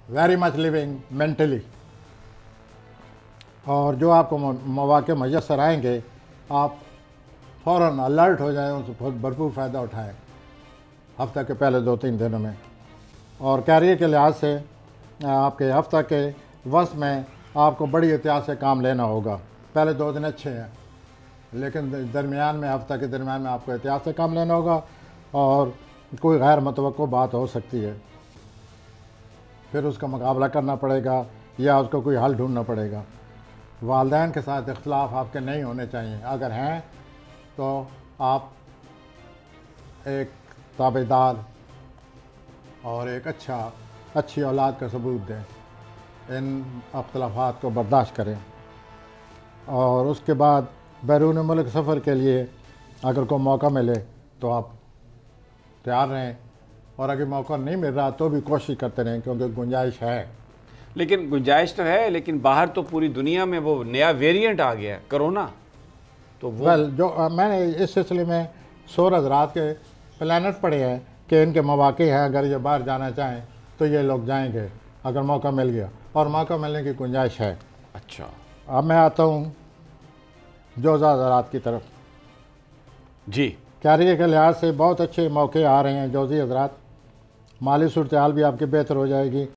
Very much living mentally. और जो आपको मौके मैसर आएंगे, आप फ़ौरन अलर्ट हो जाएं, उससे बहुत भरपूर फ़ायदा उठाएं हफ्ते के पहले 2-3 दिनों में। और कैरियर के लिहाज से आपके हफ्ते के वस्त में आपको बड़ी एहतियात से काम लेना होगा। पहले 2 दिन अच्छे हैं, लेकिन दरमियान में, हफ्ते के दरमियान में आपको एहतियात से काम लेना होगा और कोई गैर मुतवक्को बात हो सकती है, फिर उसका मुकाबला करना पड़ेगा या उसको कोई हल ढूंढना पड़ेगा। वालिदैन के साथ इख्तलाफ आपके नहीं होने चाहिए, अगर हैं तो आप एक ताबेदार और एक अच्छी औलाद का सबूत दें, इन अख्तलाफात को बर्दाश्त करें। और उसके बाद बैरून मुल्क सफ़र के लिए अगर कोई मौका मिले तो आप तैयार रहें, और अगर मौका नहीं मिल रहा तो भी कोशिश करते रहें, क्योंकि गुंजाइश है। लेकिन गुंजाइश तो है, लेकिन बाहर तो पूरी दुनिया में वो नया वेरिएंट आ गया कोरोना, तो वो जो मैंने इस सिलसिले में 100 हज़रात के प्लानट पढ़े हैं कि इनके मौके हैं, अगर ये बाहर जाना चाहें तो ये लोग जाएंगे अगर मौका मिल गया, और मौका मिलने की गुंजाइश है। अच्छा, अब मैं आता हूँ जोज़ा हज़रात की तरफ। जी, कैरियर के लिहाज से बहुत अच्छे मौके आ रहे हैं जोज़ी हज़रात। माली सूरत हाल भी आपकी बेहतर हो जाएगी,